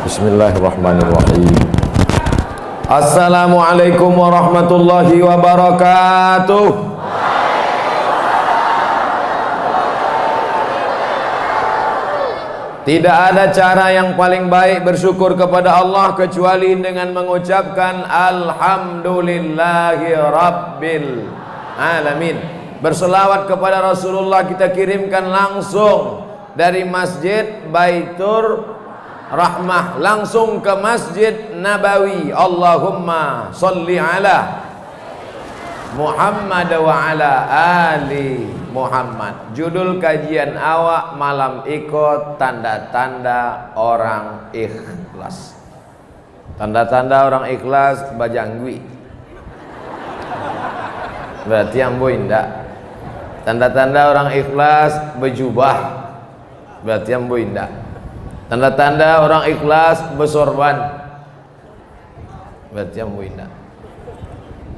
Bismillahirrahmanirrahim. Assalamualaikum warahmatullahi wabarakatuh. Tidak ada cara yang paling baik bersyukur kepada Allah kecuali dengan mengucapkan Alhamdulillahi Rabbil Alamin. Berselawat kepada Rasulullah kita kirimkan langsung dari Masjid Baitur Rahmah langsung ke Masjid Nabawi. Allahumma salli ala Muhammad wa ala ali Muhammad. Judul kajian awak malam ikut tanda-tanda orang ikhlas. Tanda-tanda orang ikhlas bajangwi. Berarti ambo indak. Tanda-tanda orang ikhlas berjubah. Berarti ambo indak. Tanda-tanda orang ikhlas bersorban. Berarti ambo indak.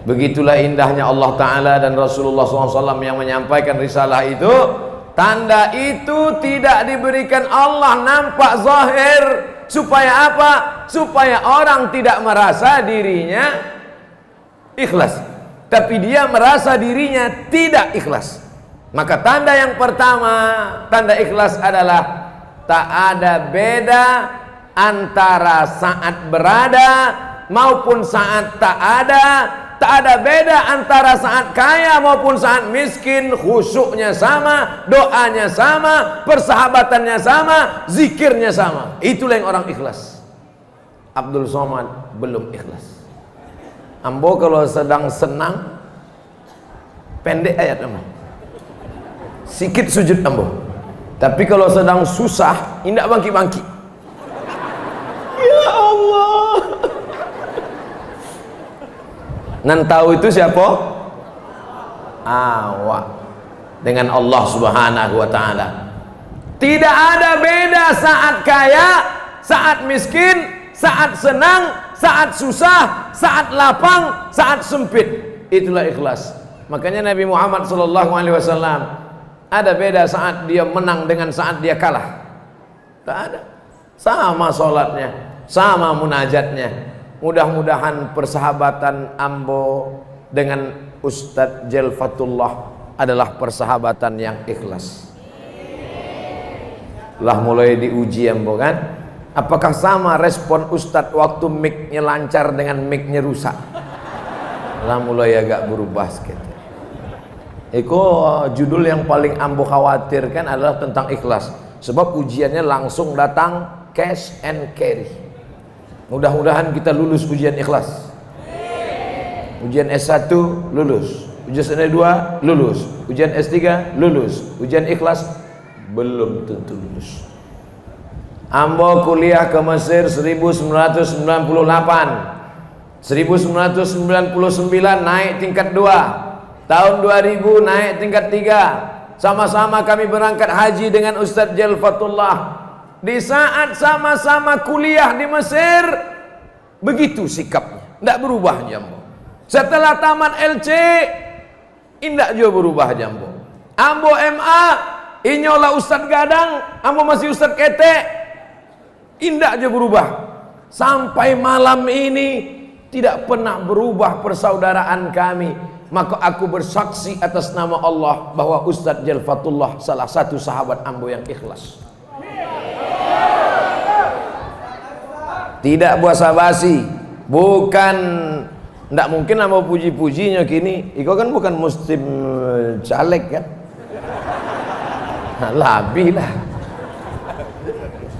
Begitulah indahnya Allah Ta'ala dan Rasulullah SAW yang menyampaikan risalah itu. Tanda itu tidak diberikan Allah nampak zahir. Supaya apa? Supaya orang tidak merasa dirinya ikhlas, tapi dia merasa dirinya tidak ikhlas. Maka tanda yang pertama, tanda ikhlas adalah tak ada beda antara saat berada maupun saat tak ada. Tak ada beda antara saat kaya maupun saat miskin. Khusyuknya sama, doanya sama, persahabatannya sama, zikirnya sama. Itulah yang orang ikhlas. Abdul Somad belum ikhlas. Ambo kalau sedang senang pendek ayat ambo, sikit sujud ambo. Tapi kalau sedang susah indak bangki-bangki. Ya Allah. Nan tahu itu siapa? Awak dengan Allah Subhanahu wa Ta'ala. Tidak ada beda saat kaya, saat miskin, saat senang, saat susah, saat lapang, saat sempit. Itulah ikhlas. Makanya Nabi Muhammad SAW ada beda saat dia menang dengan saat dia kalah. Tak ada. Sama sholatnya, sama munajatnya. Mudah-mudahan persahabatan ambo dengan Ustadz Jelfatullah adalah persahabatan yang ikhlas. Lah mulai diuji ambo kan. Apakah sama respon Ustadz waktu mic-nya lancar dengan mic-nya rusak? Lah mulai agak berubah sedikit. Iko judul yang paling ambo khawatirkan adalah tentang ikhlas. Sebab ujiannya langsung datang cash and carry. Mudah-mudahan kita lulus ujian ikhlas. Ujian S1 lulus, ujian S2 lulus, ujian S3 lulus, ujian ikhlas belum tentu lulus. Ambo kuliah ke Mesir 1998, 1999 naik tingkat 2, tahun 2000 naik tingkat 3. Sama-sama kami berangkat haji dengan Ustadz Jelfatullah. Di saat sama-sama kuliah di Mesir, begitu sikapnya, tidak berubah jambo. Setelah tamat LC, tidak juga berubah jambo. Ambo MA, inyolah Ustadz Gadang, ambo masih Ustadz Kete, tidak juga berubah. Sampai malam ini tidak pernah berubah persaudaraan kami. Maka aku bersaksi atas nama Allah bahwa Ustadz Jelfatullah salah satu sahabat ambo yang ikhlas. Tidak basa-basi, bukan, tidak mungkin nama puji-pujinya kini. Iko kan bukan muslim caleg kan? Nah, labih lah.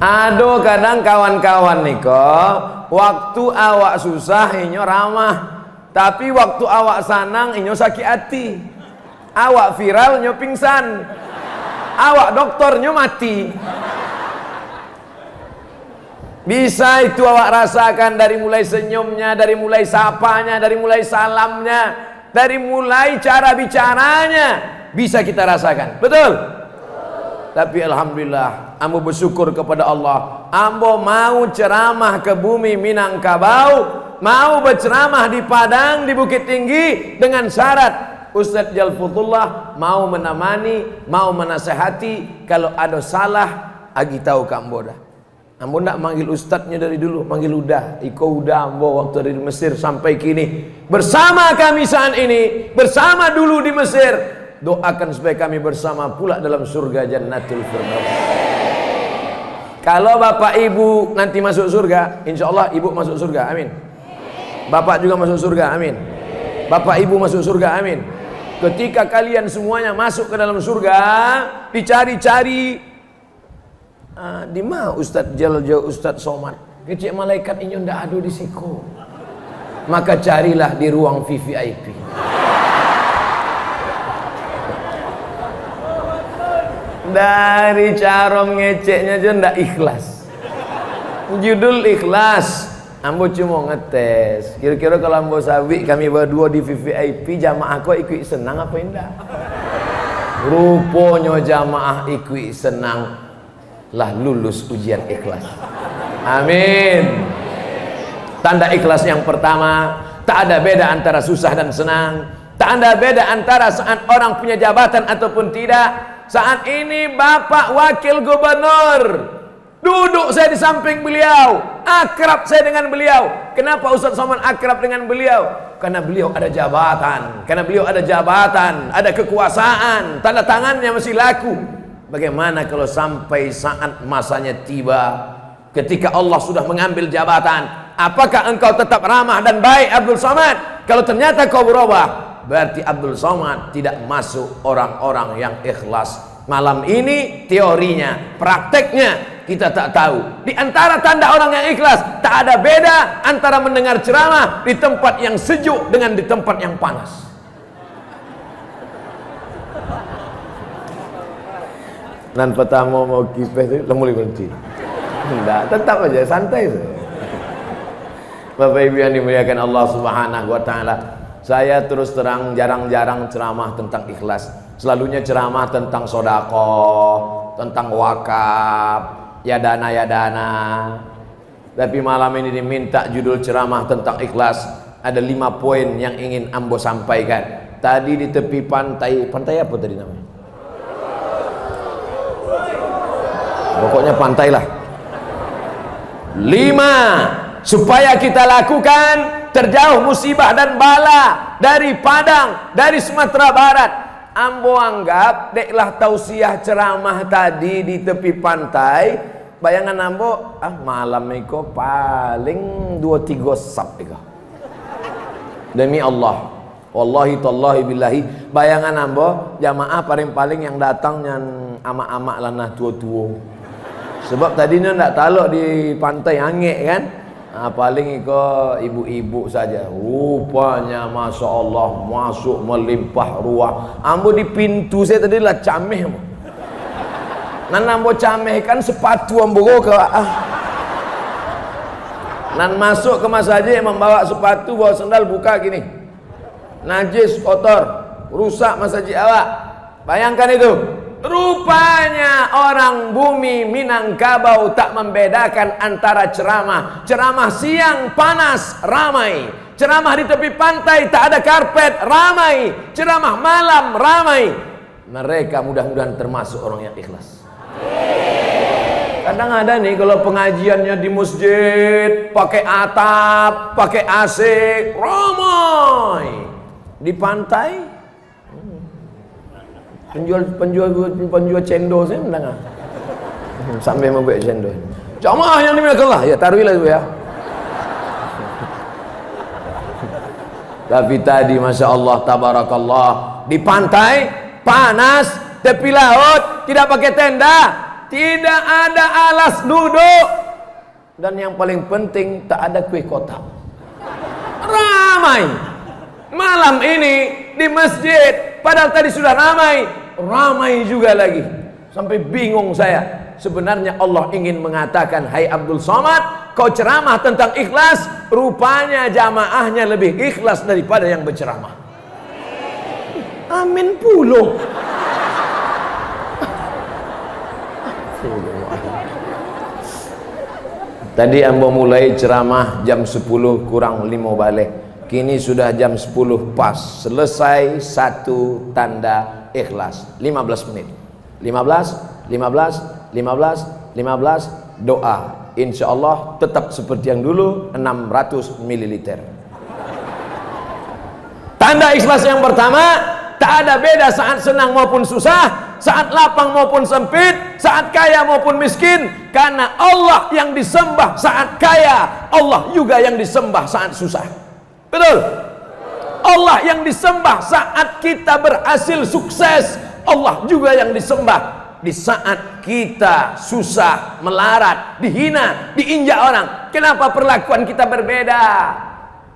Ado kadang kawan-kawan niko, waktu awak susah inyo ramah, tapi waktu awak sanang inyo sakit hati. Awak viral inyo pingsan, awak doktor inyo mati. Bisa itu awak rasakan dari mulai senyumnya, dari mulai sapanya, dari mulai salamnya, dari mulai cara bicaranya. Bisa kita rasakan, betul? Tapi alhamdulillah, ambo bersyukur kepada Allah. Ambo mau ceramah ke bumi Minangkabau, mau berceramah di Padang, di Bukit Tinggi dengan syarat Ustadz Jelfatullah mau menemani, mau menasehati. Kalau ada salah, agi tahu ke ambo dah. Ambo ndak manggil ustadznya dari dulu, manggil udah. Iko udah ambo waktu dari Mesir sampai kini. Bersama kami saat ini, bersama dulu di Mesir. Doakan supaya kami bersama pula dalam surga Jannatul Firdaus. Kalau bapak ibu nanti masuk surga, insya Allah ibu masuk surga, amin. Bapak juga masuk surga, amin. Bapak ibu masuk surga, amin. Ketika kalian semuanya masuk ke dalam surga, dicari-cari, di mana Ustadz Jalal, Ustadz Somad? Kecik malaikat ini ndak ada di siku. Maka carilah di ruang VVIP. Dari cara ngeceknya aja ndak ikhlas. Judul ikhlas. Ambo cuma ngetes. Kira-kira kalau ambo sawi kami berdua di VVIP, jamaah kok ikut senang apa indah? Rupanya jamaah ikut senang. Lah lulus ujian ikhlas. Amin. Tanda ikhlas yang pertama, tak ada beda antara susah dan senang. Tak ada beda antara saat orang punya jabatan ataupun tidak. Saat ini Bapak Wakil Gubernur, duduk saya di samping beliau, akrab saya dengan beliau. Kenapa Ustaz Somad akrab dengan beliau? Karena beliau ada jabatan. Karena beliau ada jabatan, ada kekuasaan, tanda tangannya masih laku. Bagaimana kalau sampai saat masanya tiba, ketika Allah sudah mengambil jabatan, apakah engkau tetap ramah dan baik Abdul Somad? Kalau ternyata kau berubah, berarti Abdul Somad tidak masuk orang-orang yang ikhlas. Malam ini teorinya, prakteknya kita tak tahu. Di antara tanda orang yang ikhlas, tak ada beda antara mendengar ceramah di tempat yang sejuk dengan di tempat yang panas. Nan pertama mau kipeh tu mulai berhenti. Enggak, tetap aja santai saja. Bapak Ibu yang dimuliakan Allah Subhanahu wa taala. Saya terus terang jarang-jarang ceramah tentang ikhlas. Selalunya ceramah tentang sedekah, tentang wakaf, ya dana. Tapi malam ini diminta judul ceramah tentang ikhlas. Ada 5 poin yang ingin ambo sampaikan. Tadi di tepi pantai apa tadi namanya? Pokoknya pantai lah. 5 supaya kita lakukan terjauh musibah dan bala dari Padang, dari Sumatera Barat. Ambo anggap deklah tausiah ceramah tadi di tepi pantai. Bayangan ambo, malam iko paling 2-3 sap iko. Demi Allah, wallahi tallahi billahi, bayangan ambo jamaah paling-paling yang datangnya amak-amak lanah tua-tua. Sebab tadinya ndak talok di pantai Angek kan, paling iko ibu-ibu saja. Rupanya masya Allah masuk melimpah ruah. Ambo di pintu saya tadi lah cameh. Nan ambo cameh kan sepatu ambo ke Nan masuk ke masjid membawa sepatu, bawa sandal, buka gini. Najis, kotor, rusak masjid awak. Bayangkan itu. Rupanya orang bumi Minangkabau tak membedakan antara ceramah siang panas ramai, ceramah di tepi pantai tak ada karpet ramai, ceramah malam ramai. Mereka mudah-mudahan termasuk orang yang ikhlas. Kadang ada nih kalau pengajiannya di masjid pakai atap, pakai AC ramai, di pantai penjual cendol saya mendengar sampai membuat cendol. Jamaah yang dimuliakan Allah, ya taruhilah itu ya. Tapi tadi masya Allah tabarakallah di pantai panas, tepi laut, tidak pakai tenda, tidak ada alas duduk, dan yang paling penting tak ada kue kotak. Ramai malam ini di masjid. Padahal tadi sudah ramai juga lagi. Sampai bingung saya. Sebenarnya Allah ingin mengatakan, hai Abdul Somad, kau ceramah tentang ikhlas, rupanya jamaahnya lebih ikhlas daripada yang berceramah. Amin puluh. Tadi ambo mulai ceramah jam 10 kurang 5 balik. Kini sudah jam 10 pas. Selesai satu tanda ikhlas. 15 menit. 15 doa insya Allah tetap seperti yang dulu, 600 ml. Tanda ikhlas yang pertama, tak ada beda saat senang maupun susah, saat lapang maupun sempit, saat kaya maupun miskin, karena Allah yang disembah saat kaya, Allah juga yang disembah saat susah. Betul? Allah yang disembah saat kita berhasil sukses, Allah juga yang disembah di saat kita susah, melarat, dihina, diinjak orang. Kenapa perlakuan kita berbeda?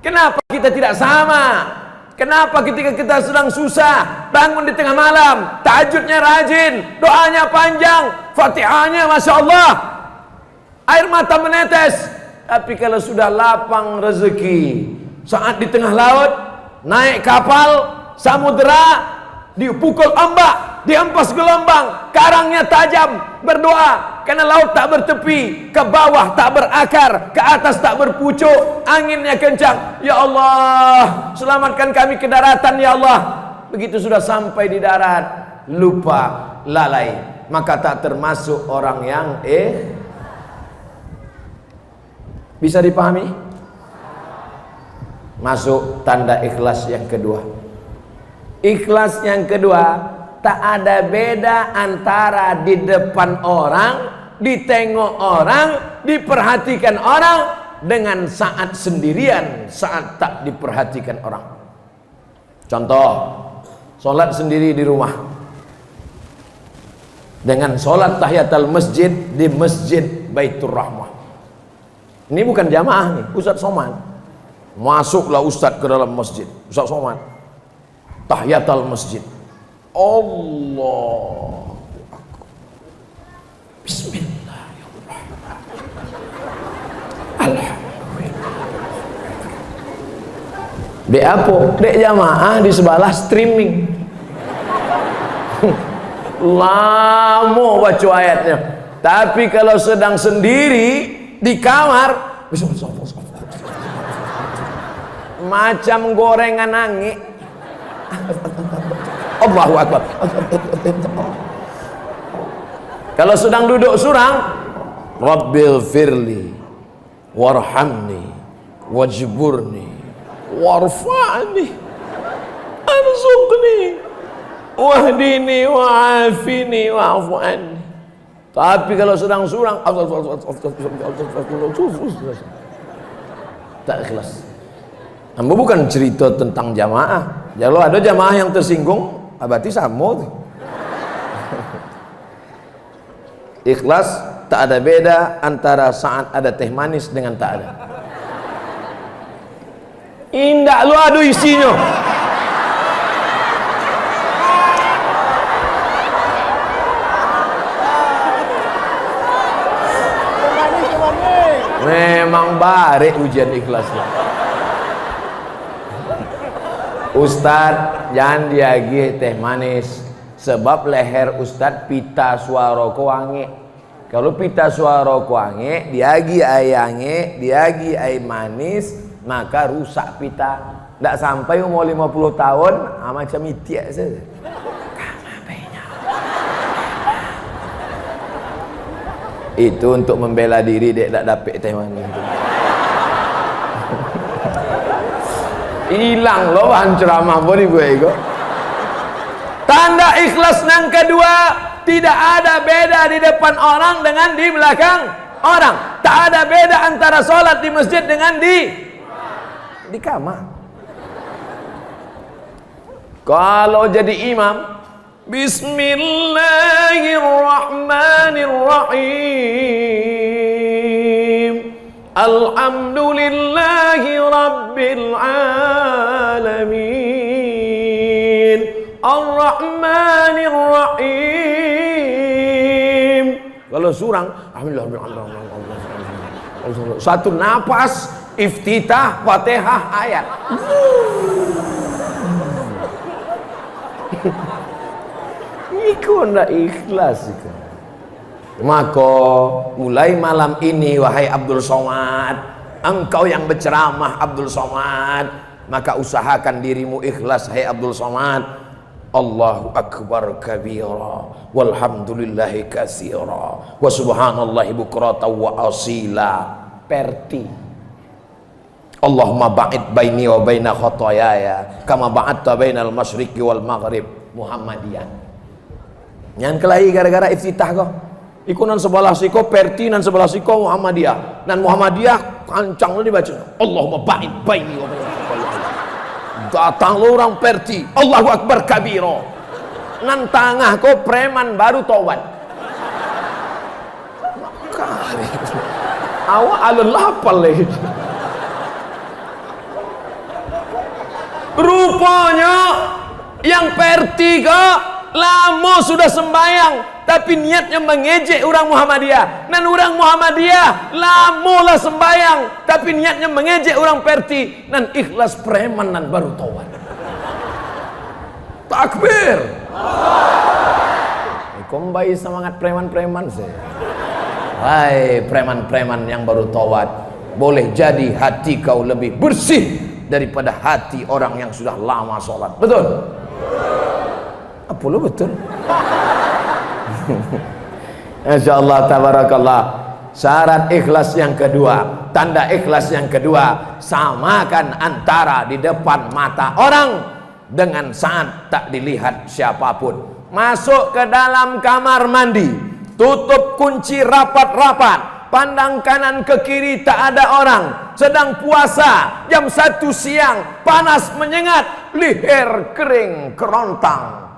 Kenapa kita tidak sama? Kenapa ketika kita sedang susah, bangun di tengah malam, tahajudnya rajin, doanya panjang, Fatihahnya Masya Allah, air mata menetes. Tapi kalau sudah lapang rezeki, saat di tengah laut, naik kapal, samudera, dipukul ombak, dihempas gelombang, karangnya tajam, berdoa karena laut tak bertepi, ke bawah tak berakar, ke atas tak berpucuk, anginnya kencang. Ya Allah, selamatkan kami ke daratan ya Allah. Begitu sudah sampai di darat, lupa, lalai, maka tak termasuk orang yang bisa dipahami? Masuk tanda ikhlas yang kedua. Ikhlas yang kedua, tak ada beda antara di depan orang, ditengok orang, diperhatikan orang, dengan saat sendirian, saat tak diperhatikan orang. Contoh, sholat sendiri di rumah dengan sholat tahiyatul masjid di Masjid Baitur Rahmah. Ini bukan jamaah nih, Ustaz Somad. Masuklah Ustaz ke dalam masjid, Ustaz Somad, tahiyatul masjid, Allah, Bismillahirrahmanirrahim, Alhamdulillah. Dek apa? Dek jamaah di sebelah streaming. Lama baca ayatnya. Tapi kalau sedang sendiri di kamar, macam gorengan angin. Allahu Akbar. Kalau sedang duduk surang, Rabbil firli warhamni wajburni warfa'ni arzuqni wahdini wa'afini wa'afu anni. Tapi kalau sedang surang, tak ikhlas. Ambo bukan cerita tentang jamaah. Kalau ada jamaah yang tersinggung, berarti sama. Ikhlas tak ada beda antara saat ada teh manis dengan tak ada. Indah lu adu isinya. Memang barik ujian ikhlasnya. Ustad jangan diagih teh manis, sebab leher Ustad pita suara wangi. Kalau pita suara wangi, diagi ayange, diagi air manis, maka rusak pita. Tidak sampai umur 50 tahun, macam itiak saja. Itu untuk membela diri dia tak dapat teh manis. Hilang loh bahan ceramah boleh gue ego. Tanda ikhlas yang kedua, tidak ada beda di depan orang dengan di belakang orang. Tak ada beda antara sholat di masjid dengan di kamar. Kalau jadi imam, Bismillahirrahmanirrahim, Alhamdulillahi Rabbil Alamin, Ar-Rahmanirrahim. Kalau surang, satu napas, iftitah, fatihah, ayat. Iku ndak ikhlas iku. Maka mulai malam ini wahai Abdul Somad, engkau yang berceramah Abdul Somad, maka usahakan dirimu ikhlas hai Abdul Somad. Allahu akbar kabira walhamdulillahi katsira wa subhanallahi bukratan wa asila. Perti. Allahumma ba'id baini wa baina khotoyaya kama ba'adta bainal masyriqi wal maghrib. Muhammadiyah. Nyan kelahi gara-gara iftitah kok. Iku nan sebelah siko perti, nan sebelah siko Muhammadiyah. Nan Muhammadiyah kancang lu dibaca. Allahumma ba'id baini wa baina khotoyaya. Datang lu orang perti, Allahu akbar kabiro. Nan tangah kok preman baru tobat. Kali. Awak alelapal lagi. Rupanya yang perti kok lama sudah sembahyang tapi niatnya mengejek orang Muhammadiyah. Dan orang Muhammadiyah lama lah sembahyang tapi niatnya mengejek orang perti. Dan ikhlas preman dan baru taubat. Takbir. Kombai semangat preman-preman saya. Hai preman-preman yang baru taubat, boleh jadi hati kau lebih bersih daripada hati orang yang sudah lama sholat. Betul? Apa lo betul? Insyaallah tabarakallah. Syarat ikhlas yang kedua, tanda ikhlas yang kedua, samakan antara di depan mata orang dengan saat tak dilihat siapapun. Masuk ke dalam kamar mandi, tutup kunci rapat-rapat, pandang kanan ke kiri tak ada orang, sedang puasa jam 1 siang, panas menyengat, leher kering kerontang,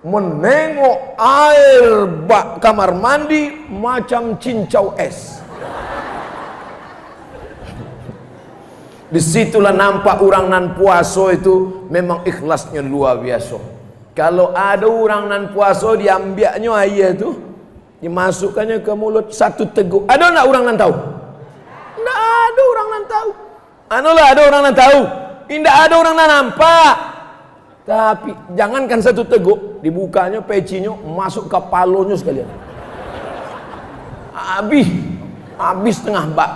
menengok air bak kamar mandi macam cincau es. Disitulah nampak orang nan puasa itu memang ikhlasnya luar biasa. Kalau ada orang nan puasa diambilnya air itu, dimasukkannya ke mulut satu teguk. Ada enggak orang nan tahu? Enggak ada orang nan tahu. Anulah ada orang nan tahu. Tidak ada orang nan nampak. Tapi jangankan satu teguk, dibukanya pecinya masuk ke palonya sekalian. Habis tengah bak.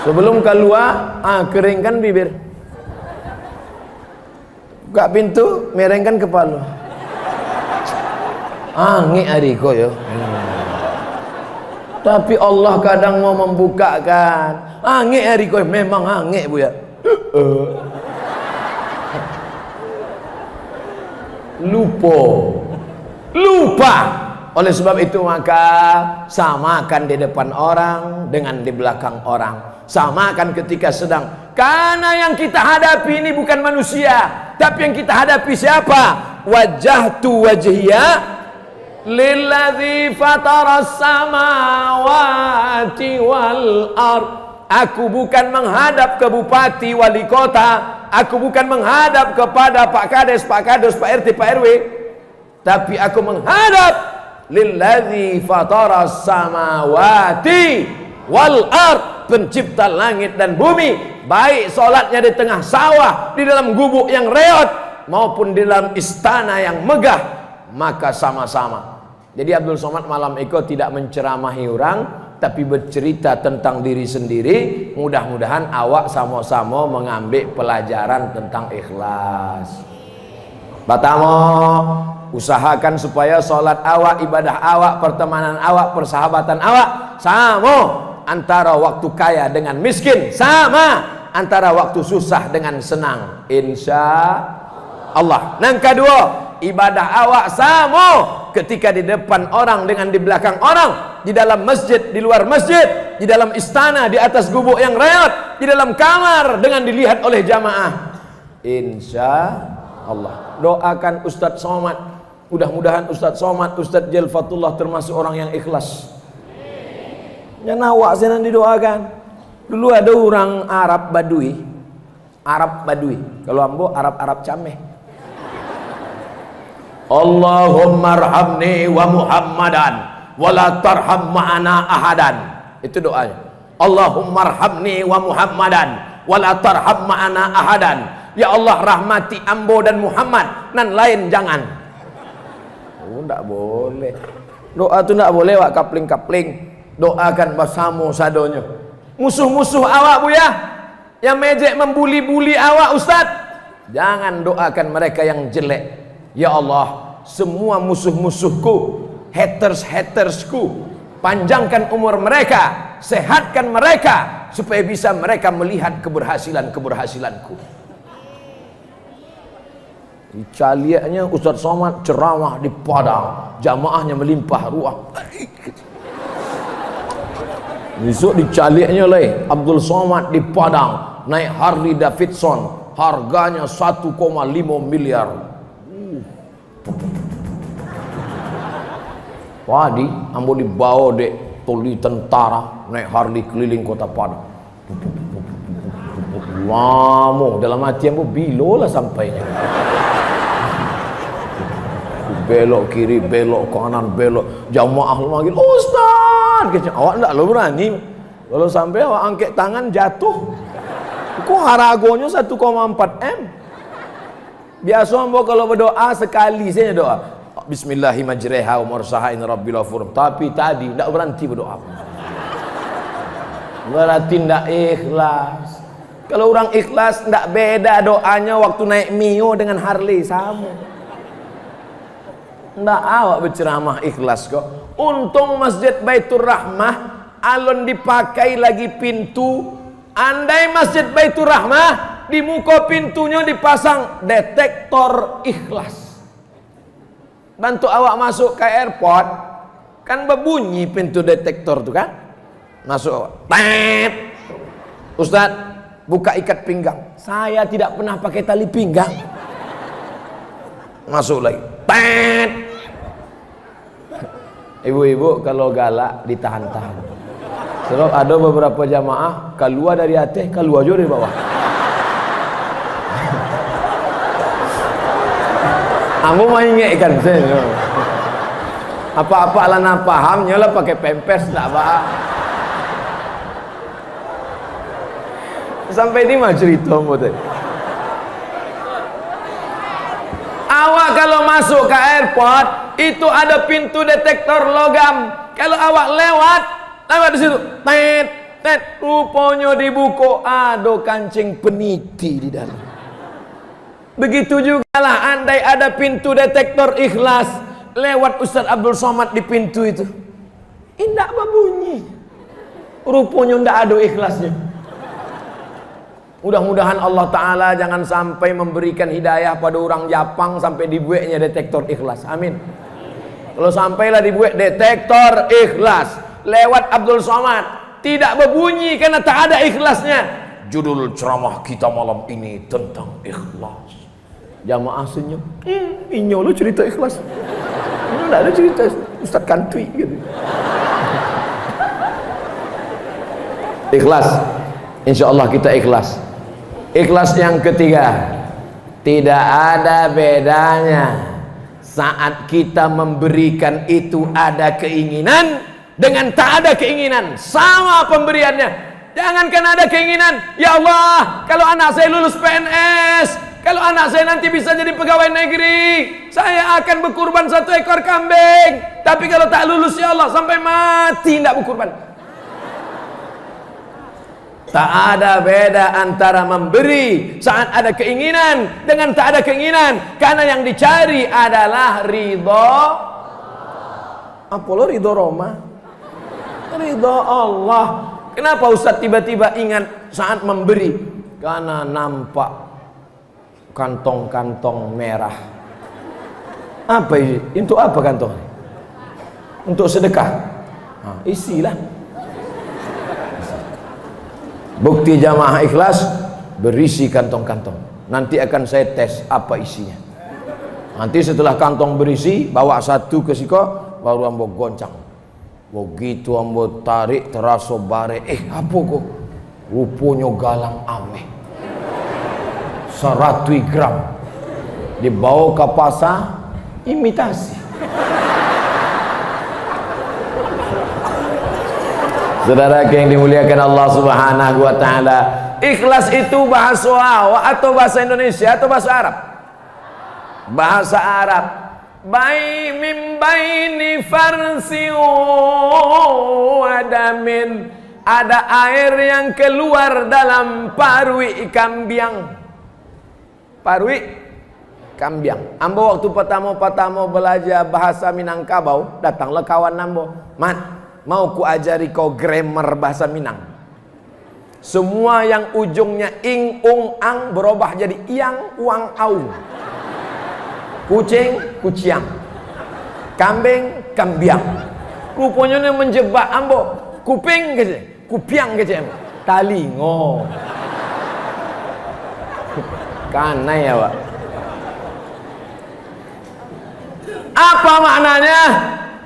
Sebelum keluar, keringkan bibir. Buka pintu, merengkan kepala. Angin adiko ya. Tapi Allah kadang mau membukakan. Angin adiko memang angin bu ya. Lupa. Oleh sebab itu maka samakan di depan orang dengan di belakang orang. Samakan ketika sedang. Karena yang kita hadapi ini bukan manusia, tapi yang kita hadapi siapa? Wajjahtu wajhiya lilladzi fataras samawati wal ard. Aku bukan menghadap ke bupati, wali kota. Aku bukan menghadap kepada Pak Kades, Pak RT, Pak RW. Tapi aku menghadap lilladzi fataras samawati wal ard, pencipta langit dan bumi. Baik solatnya di tengah sawah, di dalam gubuk yang reot, maupun di dalam istana yang megah, maka sama-sama. Jadi Abdul Somad malam itu tidak menceramahi orang, tapi bercerita tentang diri sendiri. Mudah-mudahan awak sama-sama mengambil pelajaran tentang ikhlas. Pertama, usahakan supaya solat awak, ibadah awak, pertemanan awak, persahabatan awak sama. Antara waktu kaya dengan miskin sama, antara waktu susah dengan senang, insya Allah. Yang kedua, ibadah awak sama ketika di depan orang dengan di belakang orang, di dalam masjid, di luar masjid, di dalam istana, di atas gubuk yang reot, di dalam kamar dengan dilihat oleh jamaah, insya Allah. Doakan Ustadz Somad, mudah-mudahan Ustadz Somad, Ustadz Jelfatullah termasuk orang yang ikhlas. Yang awak senang didoakan. Dulu ada orang Arab Badui. Kalau ambo Arab cameh. Allahumma arhamni wa Muhammadan wa la tarham ma'ana ahadan. Itu doanya. Allahumma arhamni wa Muhammadan wa la tarham ma'ana ahadan. Ya Allah rahmati ambo dan Muhammad, nan lain jangan. Oh, enggak boleh. Doa itu enggak boleh wak kapling-kapling. Doakan bersama sadonya. Musuh-musuh awak bu ya, yang mejek membuli-buli awak ustad, jangan doakan mereka yang jelek. Ya Allah, semua musuh-musuhku, haters-hatersku, panjangkan umur mereka, sehatkan mereka, supaya bisa mereka melihat keberhasilan-keberhasilanku. Caliaknya Ustaz Somad ceramah di Padang, jamaahnya melimpah ruah. Besok dicaliaknya Abdul Somad di Padang, naik Harley Davidson, harganya 1,5 miliar. Wadi, ambo dibawa dek toli tentara, naik Harley keliling kota Padang. Lama dalam hati ambo bilo lah sampainya. Belok kiri, belok kanan, belok, jamaah manggil Ustaz, kecil. Awak enggak lo berani. Kalau sampai awak angkat tangan jatuh. Kok haragonya 1,4 M. Biasa ambo kalau berdoa sekali saja doa. Bismillahirrahmanirrahim wa mursaha in rabbil ghafur. Tapi tadi enggak berhenti berdoa. Berarti enggak ikhlas. Kalau orang ikhlas enggak beda doanya waktu naik Mio dengan Harley, sama. Nggak awak berceramah ikhlas kok. Untung Masjid Baitur Rahmah alon dipakai lagi pintu. Andai Masjid Baitur Rahmah di muka pintunya dipasang detektor ikhlas. Bantu awak masuk ke airport, kan berbunyi pintu detektor tuh kan. Masuk awak, tet. Ustaz, buka ikat pinggang. Saya tidak pernah pakai tali pinggang. Masuk lagi, tet. Ibu-ibu kalau galak ditahan-tahan. Sebab ada beberapa jamaah keluar dari atas, keluar juga dari bawah. Ambo mau ingatkan saya. Apa-apa lah nak pahamnya lah pakai pempes tak apa. Sampai ini mah cerita ambo tadi. Awak kalau masuk ke airport itu ada pintu detektor logam. Kalau awak lewat di situ, tet, tet, rupanya dibuka ada kancing peniti di dalam. Begitu juga lah andai ada pintu detektor ikhlas, lewat Ustaz Abdul Somad di pintu itu, indah berbunyi. Rupanya ndak ada ikhlasnya. Mudah-mudahan Allah Ta'ala jangan sampai memberikan hidayah pada orang Japang sampai dibuatnya detektor ikhlas. Amin. Kalau sampailah dibuat detektor ikhlas lewat Abdul Somad, tidak berbunyi karena tak ada ikhlasnya. Judul ceramah kita malam ini tentang ikhlas. Jamaah senyum. Inyo lu cerita ikhlas. Ini enggak ada cerita Ustaz Kantui gitu. Ikhlas. Insyaallah kita ikhlas. Ikhlas yang ketiga, tidak ada bedanya saat kita memberikan itu ada keinginan dengan tak ada keinginan, sama pemberiannya. Jangankan ada keinginan, ya Allah, kalau anak saya lulus PNS, kalau anak saya nanti bisa jadi pegawai negeri, saya akan berkurban 1 ekor kambing. Tapi kalau tak lulus, ya Allah, sampai mati tidak berkurban. Tak ada beda antara memberi saat ada keinginan dengan tak ada keinginan, karena yang dicari adalah ridho. Apa lo ridho Roma? Ridho Allah. Kenapa Ustaz tiba-tiba ingat saat memberi? Karena nampak kantong-kantong merah. Apa ini? Untuk apa kantong? Untuk sedekah. Nah, isilah. Bukti jamaah ikhlas berisi kantong-kantong. Nanti akan saya tes apa isinya. Nanti setelah kantong berisi, bawa 1 ke siko, baru ambo goncang. Begitu ambo tarik terasa bare. Apa kok? Rupanya galang ameh 100 gram. Dibawa ke pasar, imitasi. Saudara yang dimuliakan Allah Subhanahu wa taala, ikhlas itu bahasa Arab atau bahasa Indonesia atau bahasa Arab? Bahasa Arab. Min baini farsi wa damin, ada air yang keluar dalam parui kambing. Parui Kambiang. Ambo waktu pertama belajar bahasa Minangkabau, datanglah kawan ambo. Mat, mau ku ajari kau grammar bahasa Minang. Semua yang ujungnya ing, ung, ang berubah jadi iang, uang, au. Kucing, kuciang. Kambing, kambiang. Rupanya ini menjebak ambo. Kuping kece, kupiang kece. Talingo. Kanai ya Pak. Apa maknanya?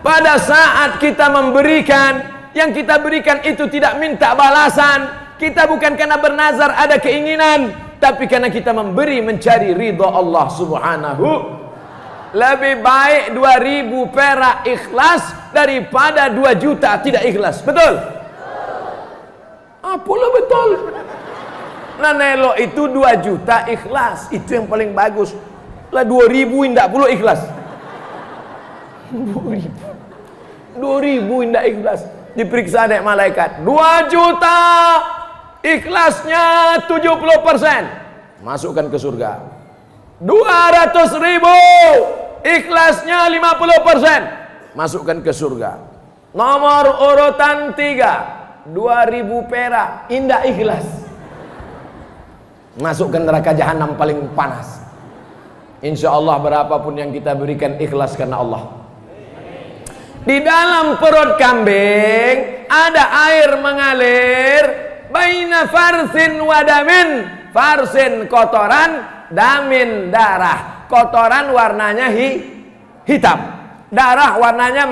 Pada saat kita memberikan, yang kita berikan itu tidak minta balasan. Kita bukan karena bernazar ada keinginan, tapi karena kita memberi mencari ridha Allah Subhanahu. Lebih baik 2.000 perak ikhlas daripada 2 juta tidak ikhlas. Betul? Apalah betul. Nah nelo itu 2 juta ikhlas, itu yang paling bagus. Lah 2.000 indak perlu ikhlas. 2.000 indak ikhlas. Diperiksa dek malaikat 2 juta ikhlasnya 70%, masukkan ke surga. 200.000 ikhlasnya 50%, masukkan ke surga. Nomor urutan 3 2.000 perak indak ikhlas, masukkan neraka jahanam paling panas. Insya Allah berapapun yang kita berikan ikhlas karena Allah. Di dalam perut kambing ada air mengalir, baina farsin wadamin. Farsin kotoran, damin darah. Kotoran warnanya hitam, darah warnanya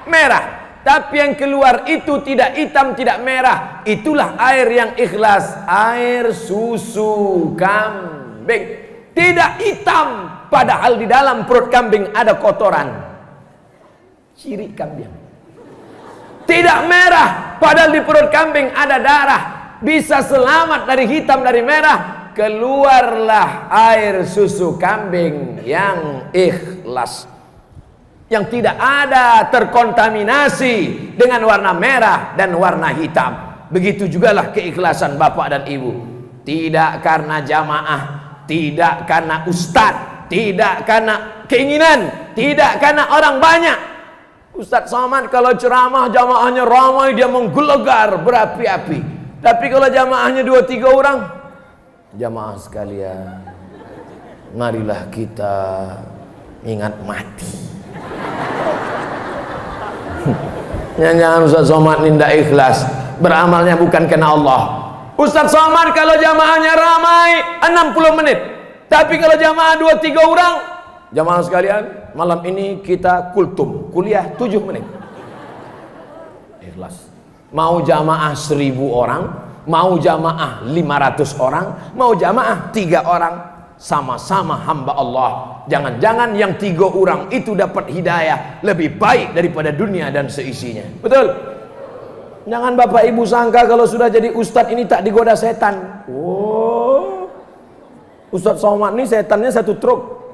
merah. Tapi yang keluar itu tidak hitam, tidak merah. Itulah air yang ikhlas, air susu kambing. Tidak hitam, padahal di dalam perut kambing ada kotoran. Ciri kambing. Tidak merah, padahal di perut kambing ada darah. Bisa selamat dari hitam, dari merah. Keluarlah air susu kambing yang ikhlas, yang tidak ada terkontaminasi dengan warna merah dan warna hitam. Begitu jugalah keikhlasan bapak dan ibu. Tidak karena jamaah, tidak karena ustadz, tidak karena keinginan, tidak karena orang banyak. Ustadz Somad kalau ceramah jamaahnya ramai, dia menggelegar berapi-api. Tapi kalau jamaahnya 2-3 orang, jamaah sekalian, marilah kita ingat mati. Jangan Ustadz Somad nindak ikhlas, beramalnya bukan karena Allah. Ustadz Somad kalau jamaahnya ramai 60 menit, tapi kalau jamaah 2-3 orang, jamaah sekalian, malam ini kita kultum, kuliah 7 menit. Ikhlas. Mau jamaah 1000 orang, mau jamaah 500 orang, mau jamaah 3 orang, sama-sama hamba Allah. Jangan-jangan yang 3 orang itu dapat hidayah lebih baik daripada dunia dan seisinya. Betul? Jangan bapak ibu sangka kalau sudah jadi ustadz ini tak digoda setan. Oh, Ustadz Somad ini setannya 1 truk.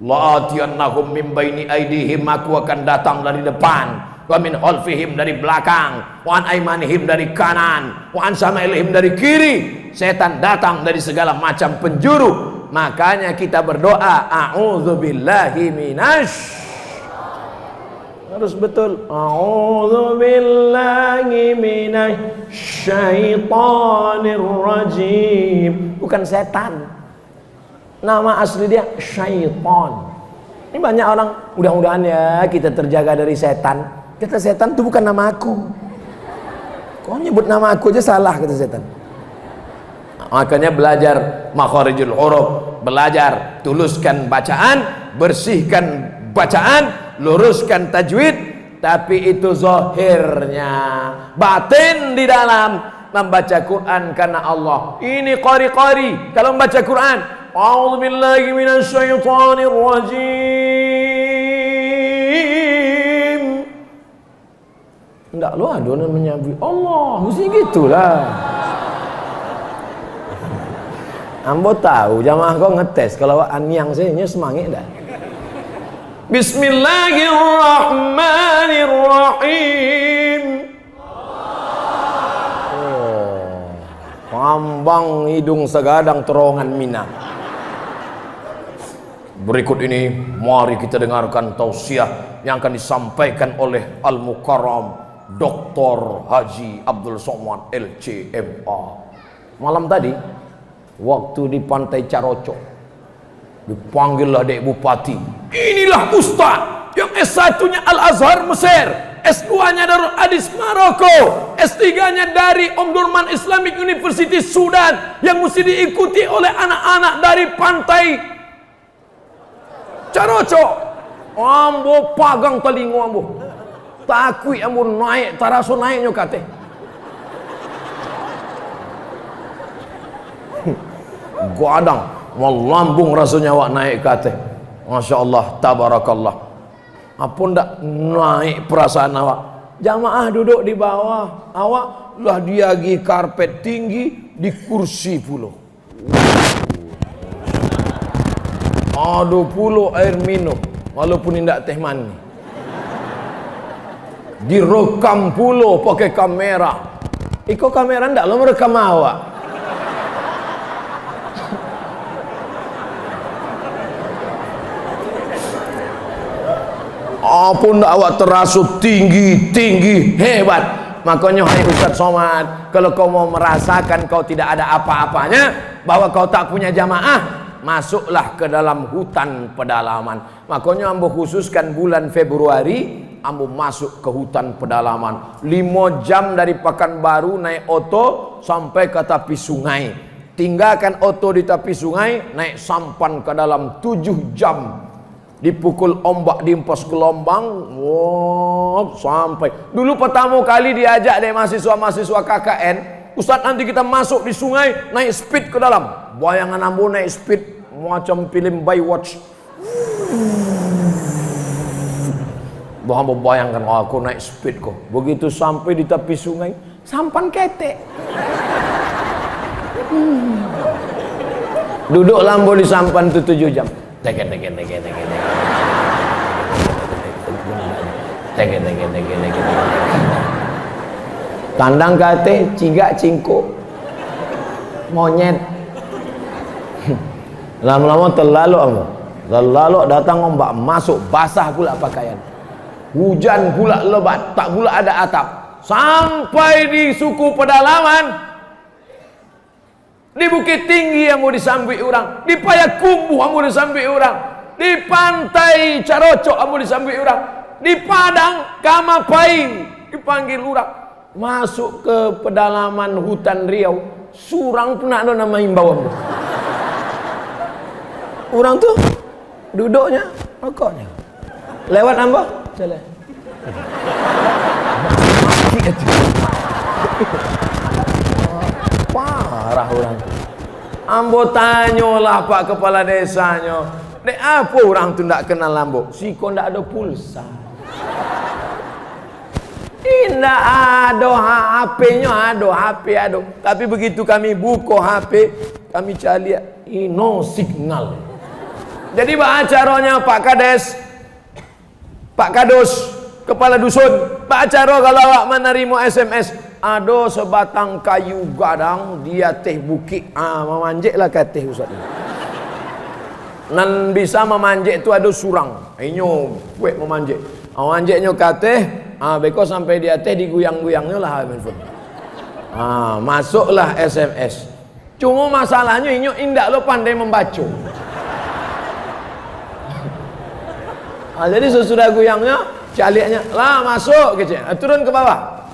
La'atiyannahum min baini aidihim, aku akan datang dari depan, wa min khalfihim dari belakang, wa an aimanihim dari kanan, wa an samailihim dari kiri. Setan datang dari segala macam penjuru. Makanya kita berdoa, a'udzubillahi minasy, harus betul, a'udzubillahi minasyaitonir rajim. Bukan setan, nama asli dia syaitan. Ini banyak orang, mudah-mudahan ya kita terjaga dari setan. Kata setan itu bukan nama aku. Kau nyebut nama aku aja salah, kata setan. Makanya belajar makharijul huruf, belajar tuluskan bacaan, bersihkan bacaan, luruskan tajwid. Tapi itu zahirnya, batin di dalam membaca Quran karena Allah. Ini qari-qari kalau membaca Quran, a'udzubillahi minasyaitonir rajim. Enggak lo adonan menyambui Allah, mesti gitulah. Ambo tahu jamaah kau ngetes kalau anyang saya semangat dah. Bismillahirrahmanirrahim. Oh, pambang hidung segadang terongan Minang. Berikut ini mari kita dengarkan tausiah yang akan disampaikan oleh Al-Mukarram Dr. Haji Abdul Somad LCMA. Malam tadi waktu di Pantai Carocok dipanggillah Dek Bupati. Inilah Ustaz yang S1-nya Al-Azhar Mesir, S2-nya Darul Hadis Maroko, S3-nya dari Omdurman Islamic University Sudan, yang mesti diikuti oleh anak-anak dari Pantai Carocok. Ambo pagang telingo ambo, takui ambo naik taraso naiknya kate. Gadang melambung rasanya awak naik kate. Masya Allah, tabarakallah. Apa ndak naik perasaan awak? Jamaah duduk di bawah, awak lah diagi karpet tinggi di kursi pulau. Ada pulau air minum, walaupun tidak teh mani. Direkam pulau pakai kamera. Iko kamera ndak lo merekam awak. Apa ndak awak terasuk tinggi hebat. Makanya hai Ustaz Somad, kalau kau mau merasakan kau tidak ada apa-apanya, bahwa kau tak punya jamaah, masuklah ke dalam hutan pedalaman. Makanya ambo khususkan bulan Februari ambo masuk ke hutan pedalaman 5 jam dari Pekanbaru naik oto sampai ke tepi sungai, tinggalkan oto di tepi sungai, naik sampan ke dalam 7 jam, dipukul ombak, diempas gelombang, wow, sampai dulu pertama kali diajak dari mahasiswa-mahasiswa KKN, Ustaz nanti kita masuk di sungai naik speed ke dalam. Bayangan ambo naik speed macam film Baywatch. Ambo bayangkan aku naik speed kok. Begitu sampai di tepi sungai, sampan ketek. Duduk lambo di sampan itu 7 jam. Teken. Kandang kate, cigak cingko, monyet. Lama-lama terlalu datang ombak, masuk basah pula pakaian, hujan pula lebat, tak pula ada atap. Sampai di suku pedalaman, di Bukit Tinggi yang mau disambui orang, di Payakumbuh yang mau disambui orang, di Pantai Carocok yang mau disambui orang, di Padang Kamapaing dipanggil orang. Masuk ke pedalaman hutan Riau, surang pun ada nama himbauan. Orang tuh duduknya, rokoknya. Lewat ambo, jalan. Parah orang tuh. Ambo tanyalah Pak Kepala Desanya, dek apa orang tuh ndak kenal ambo? Siko ndak ada pulsa. Tidak ada HP-nya, ada. Tapi begitu kami buka HP, kami cari no signal. Jadi caranya Pak Kades, Pak Kadus, Kepala Dusun, Pak Caro kalau awak menerima SMS, ada sebatang kayu gadang, dia teh bukit, memanjeklah ke teh Ustaz. Nan bisa memanjek itu ada surang, inyo kuek memanjek. Memanjeknya ke teh, beko sampai dia teh diguyang-guyangnya lah handphone. Masuklah SMS. Cuma masalahnya inyo indak lo pandai membaca. Jadi sesudah guyangnya, caliknya lah masuk gitu, turun ke bawah.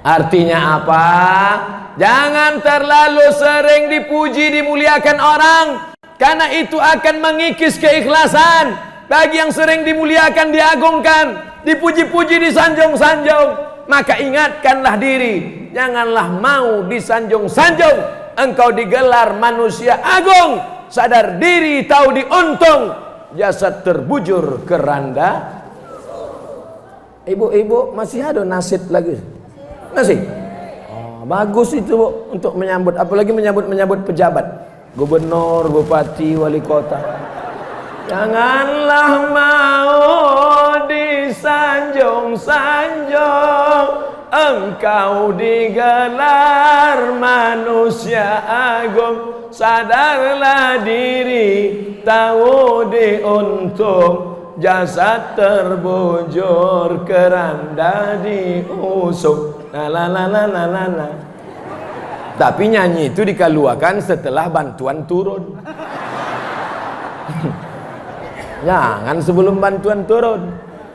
Artinya apa? Jangan terlalu sering dipuji, dimuliakan orang, karena itu akan mengikis keikhlasan. Bagi yang sering dimuliakan, diagungkan, dipuji-puji, disanjung-sanjung, maka ingatkanlah diri, janganlah mau disanjung-sanjung. Engkau digelar manusia agung, sadar diri, tahu diuntung, jasad terbujur keranda. Ibu-ibu masih ada nasid lagi? Masih? Bagus itu Bu, untuk menyambut, apalagi menyambut pejabat, gubernur, bupati, wali kota. Janganlah mau disanjung-sanjung, engkau digelar manusia agung, sadarlah diri, tahu diuntung, jasad terbujur, keranda diusung. La. Tapi nyanyi itu dikeluarkan setelah bantuan turun. Jangan sebelum bantuan turun.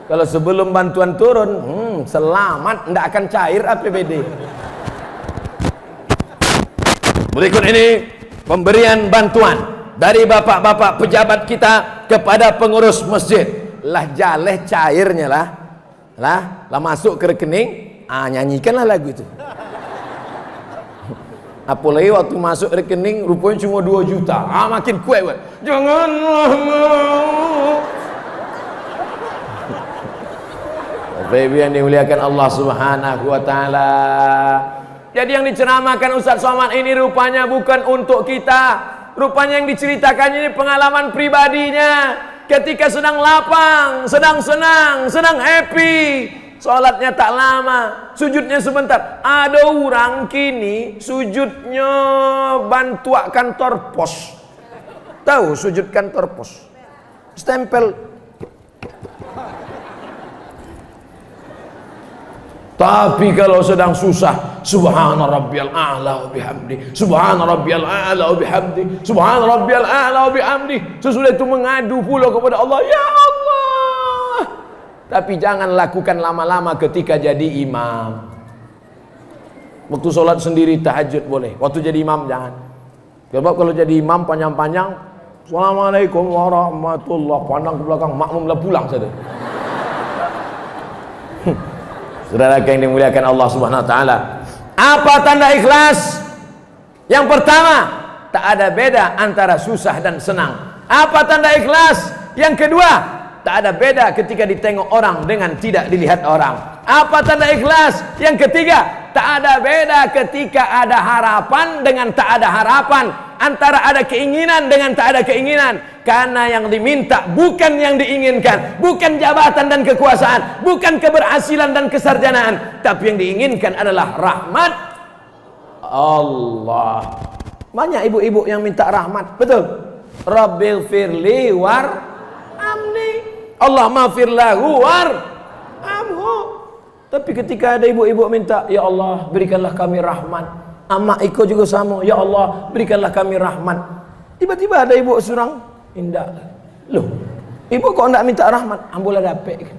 Kalau sebelum bantuan turun, selamat, ndak akan cair APBD. Berikut ini pemberian bantuan dari bapak-bapak pejabat kita kepada pengurus masjid. Lah jaleh cairnya lah masuk ke rekening, nyanyikanlah lagu itu. Apalagi waktu masuk rekening rupanya cuma 2 juta. Makin kuat. Janganlah mau. Baby yang dimuliakan Allah Subhanahu wa taala. Jadi yang diceramahkan Ustaz Somad ini rupanya bukan untuk kita. Rupanya yang diceritakan ini pengalaman pribadinya. Ketika sedang lapang, sedang senang, sedang happy, sholatnya tak lama, sujudnya sebentar. Ada orang kini sujudnya bantuan kantor pos. Tahu sujud kantor pos? Stempel. Tapi kalau sedang susah, subhana rabbiyal a'la wa bihamdi, subhana rabbiyal a'la wa bihamdi, subhana rabbiyal a'la wa bihamdi. Sesudah itu mengadu pula kepada Allah, ya Allah. Tapi jangan lakukan lama-lama ketika jadi imam. Waktu sholat sendiri tahajud boleh, waktu jadi imam jangan. Sebab kalau jadi imam panjang-panjang, assalamualaikum warahmatullahi, pandang ke belakang, makmumlah pulang saja. Saudara yang dimuliakan Allah Subhanahu wa taala. Apa tanda ikhlas? Yang pertama, tak ada beda antara susah dan senang. Apa tanda ikhlas? Yang kedua, tak ada beda ketika ditengok orang dengan tidak dilihat orang. Apa tanda ikhlas? Yang ketiga, tak ada beda ketika ada harapan dengan tak ada harapan, antara ada keinginan dengan tak ada keinginan. Karena yang diminta bukan yang diinginkan, bukan jabatan dan kekuasaan, bukan keberhasilan dan kesarjanaan, tapi yang diinginkan adalah rahmat Allah. Banyak ibu-ibu yang minta rahmat, betul? Rabbil firli war amni, Allah maghfir lahu war amhu. Tapi ketika ada ibu-ibu minta, ya Allah berikanlah kami rahmat, Amak Iko juga sama, ya Allah berikanlah kami rahmat. Tiba-tiba ada ibu surang, indah. Loh, ibu kok enggak minta rahmat? Ambolah dapet.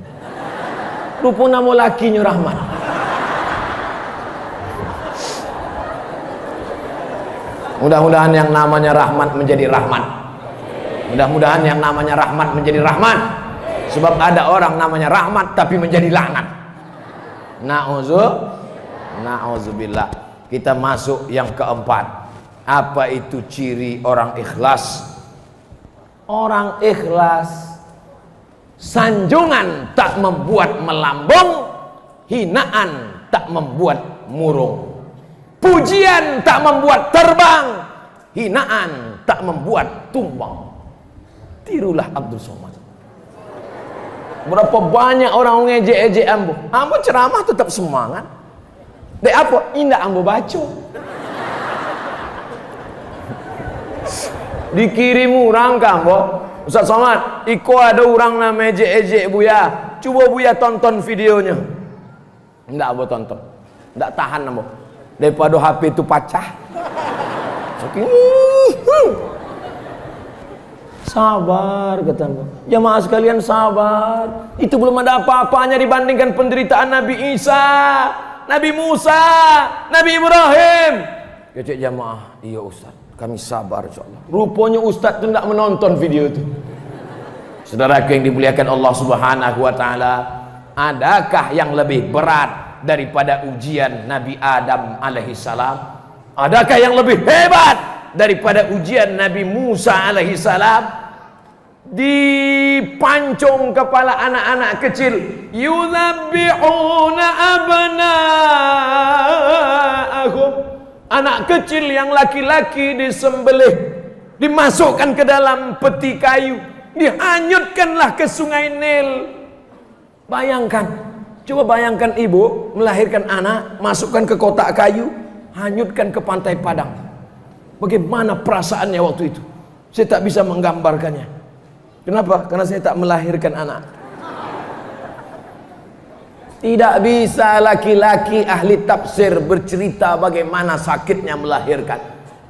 Rupa nama lakinya rahmat. Mudah-mudahan yang namanya rahmat menjadi rahmat. Mudah-mudahan yang namanya rahmat menjadi rahmat. Sebab ada orang namanya rahmat tapi menjadi laknat. Na'udzubillah. Kita masuk yang keempat. Apa itu ciri orang ikhlas? Orang ikhlas, sanjungan tak membuat melambung, hinaan tak membuat murung, pujian tak membuat terbang, hinaan tak membuat tumbang. Tirulah Abdul Somad. Berapa banyak orang ngejek-ejek ambo, ambo ceramah tetap semangat. Dek apa? Indah ambo baca. Dikirim orang kambo, Ustaz Somad, iko ada orang nama ejek-ejek Buya, coba Buya tonton videonya. Enggak ambo tonton, enggak tahan ambo. Daripada HP itu pecah. Sabar kata ambo. Jamaah sekalian sabar. Itu belum ada apa-apanya dibandingkan penderitaan Nabi Isa, Nabi Musa, Nabi Ibrahim. Kecik jamaah, iya Ustaz, kami sabar insyaallah. Rupanya Ustaz itu tidak menonton video itu. Saudara yang dimuliakan Allah Subhanahu wa taala, adakah yang lebih berat daripada ujian Nabi Adam alaihi salam? Adakah yang lebih hebat daripada ujian Nabi Musa alaihi salam? Dipancung kepala anak-anak kecil, yuzabbihuna abna'ahum. Anak kecil yang laki-laki disembelih, dimasukkan ke dalam peti kayu, dihanyutkanlah ke sungai Nil. Bayangkan, coba bayangkan ibu melahirkan anak, masukkan ke kotak kayu, hanyutkan ke pantai Padang. Bagaimana perasaannya waktu itu? Saya tak bisa menggambarkannya. Kenapa? Karena saya tak melahirkan anak. Tidak bisa laki-laki ahli tafsir bercerita bagaimana sakitnya melahirkan.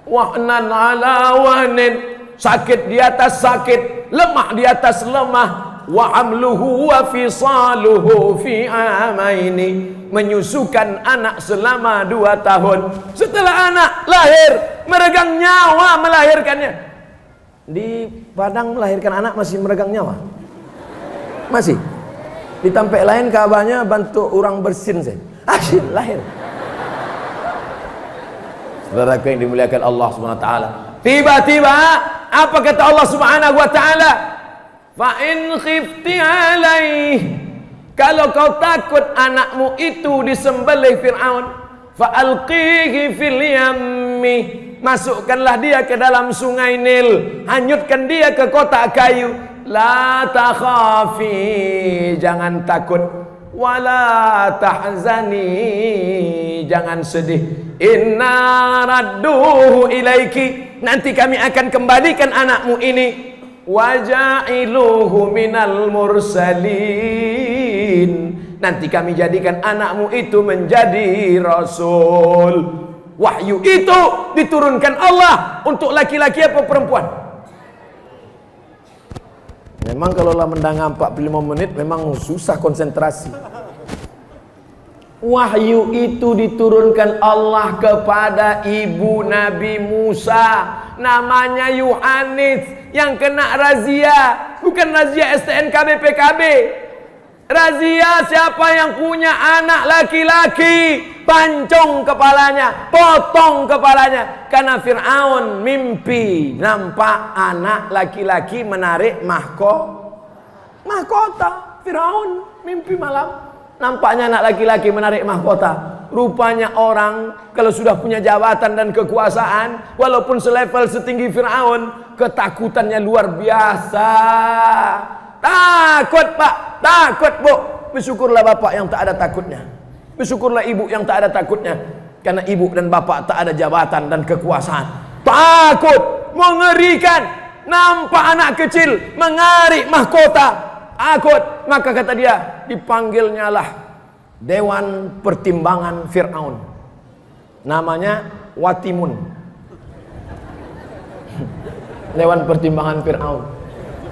Wahnan ala wahnin, sakit di atas sakit, lemah di atas lemah. Wa amluhu wa fisaluhu fi amaini, menyusukan anak selama 2 tahun. Setelah anak lahir, meregang nyawa melahirkannya. Di Padang melahirkan anak masih meregang nyawa? Masih? Di tempat lain kabarnya bantu orang bersin saya. Asyik lahir. Saudaraku yang dimuliakan Allah Subhanahu wa taala. Tiba-tiba apa kata Allah Subhanahu wa taala? Fa in khifti alaih, kalau kau takut anakmu itu disembelih Fir'aun, fa alqihi fil yammi, masukkanlah dia ke dalam sungai Nil, hanyutkan dia ke kotak kayu. La takhafi, jangan takut. Wala tahzani, jangan sedih. Inna radduhu ilaiki, nanti kami akan kembalikan anakmu ini. Waja'iluhu minal mursalin, nanti kami jadikan anakmu itu menjadi rasul. Wahyu itu diturunkan Allah untuk laki-laki apa perempuan? Memang kalau lah mendengar 45 menit memang susah konsentrasi. Wahyu itu diturunkan Allah kepada ibu Nabi Musa, namanya Yohanes, yang kena razia. Bukan razia STNK BPKB, razia siapa yang punya anak laki-laki, pancung kepalanya, potong kepalanya. Karena Fir'aun mimpi nampak anak laki-laki menarik mahkota. Fir'aun mimpi malam, nampaknya anak laki-laki menarik mahkota. Rupanya orang kalau sudah punya jabatan dan kekuasaan, walaupun selevel setinggi Fir'aun, ketakutannya luar biasa. Takut pak, takut bu. Bersyukurlah bapak yang tak ada takutnya. Bersyukurlah ibu yang tak ada takutnya. Karena ibu dan bapak tak ada jabatan dan kekuasaan. Takut, mengerikan. Nampak anak kecil mengarik mahkota, takut. Maka kata dia, dipanggilnya lah Dewan Pertimbangan Fir'aun, namanya Watimun. Dewan Pertimbangan Fir'aun.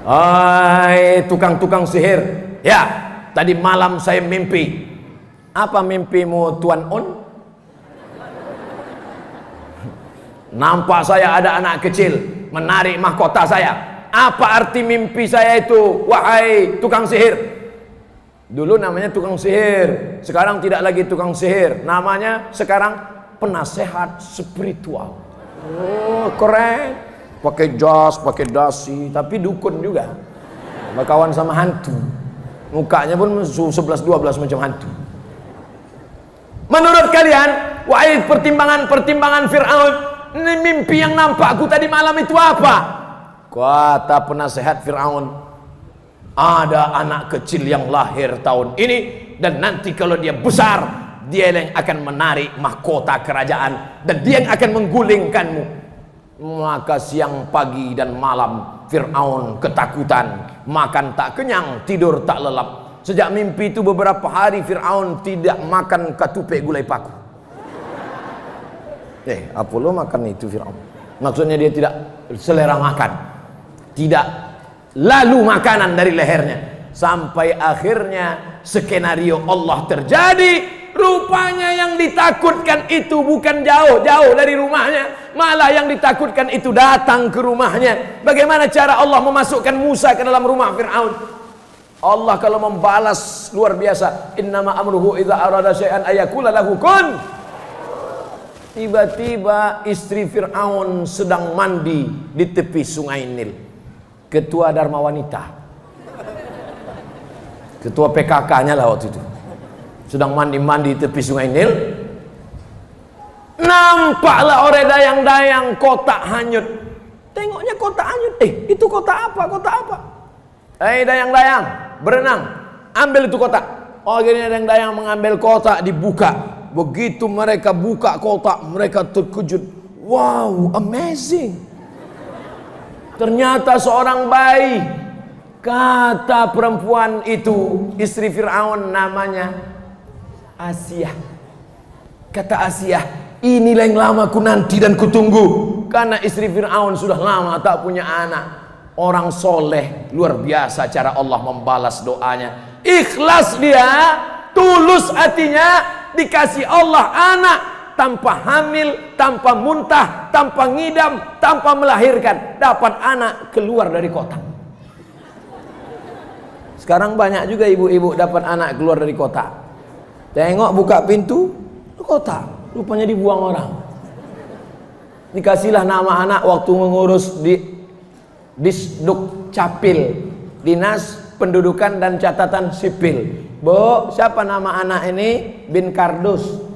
Hai tukang-tukang sihir, ya tadi malam saya mimpi. Apa mimpimu Tuan On? Nampak saya ada anak kecil menarik mahkota saya. Apa arti mimpi saya itu, wahai tukang sihir? Dulu namanya tukang sihir, sekarang tidak lagi tukang sihir, namanya sekarang penasehat spiritual. Oh keren, pakai jas, pakai dasi, tapi dukun juga, berkawan sama hantu, mukanya pun 11-12 macam hantu. Menurut kalian, wahai pertimbangan Fir'aun, ini mimpi yang nampakku tadi malam itu apa? Kata penasehat Fir'aun, ada anak kecil yang lahir tahun ini, dan nanti kalau dia besar, dia yang akan menarik mahkota kerajaan, dan dia yang akan menggulingkanmu. Maka siang, pagi, dan malam Fir'aun ketakutan, makan tak kenyang, tidur tak lelap. Sejak mimpi itu beberapa hari Fir'aun tidak makan ketupek gulai paku. Apa lo makan itu Fir'aun? Maksudnya dia tidak selera makan, tidak lalu makanan dari lehernya. Sampai akhirnya skenario Allah terjadi. Rupanya yang ditakutkan itu bukan jauh-jauh dari rumahnya, malah yang ditakutkan itu datang ke rumahnya. Bagaimana cara Allah memasukkan Musa ke dalam rumah Fir'aun? Allah kalau membalas luar biasa. Innama amruhu idza arada syai'an ayakula lahu kun. Tiba-tiba istri Fir'aun sedang mandi di tepi sungai Nil. Ketua Dharma Wanita, ketua PKK-nya lah waktu itu, sedang mandi-mandi di tepi sungai Nil. Nampaklah oleh dayang-dayang kotak hanyut. Tengoknya kotak hanyut. Itu kotak apa? Kotak apa? Dayang-dayang berenang, ambil itu kotak. Akhirnya dayang-dayang mengambil kotak, dibuka. Begitu mereka buka kotak, mereka terkejut. Wow, amazing. Ternyata seorang bayi. Kata perempuan itu, istri Fir'aun, namanya Asiyah. Kata Asiyah, inilah yang lama ku nanti dan ku tunggu. Karena istri Fir'aun sudah lama tak punya anak. Orang soleh, luar biasa cara Allah membalas doanya. Ikhlas dia, tulus hatinya, dikasih Allah anak. Tanpa hamil, tanpa muntah, tanpa ngidam, tanpa melahirkan. Dapat anak keluar dari kotak. Sekarang banyak juga ibu-ibu dapat anak keluar dari kotak. Tengok buka pintu, kotak. Rupanya dibuang orang. Dikasihlah nama anak waktu mengurus di Disduk Capil, Dinas Pendudukan dan Catatan Sipil. Bu, siapa nama anak ini? Bin Kardus.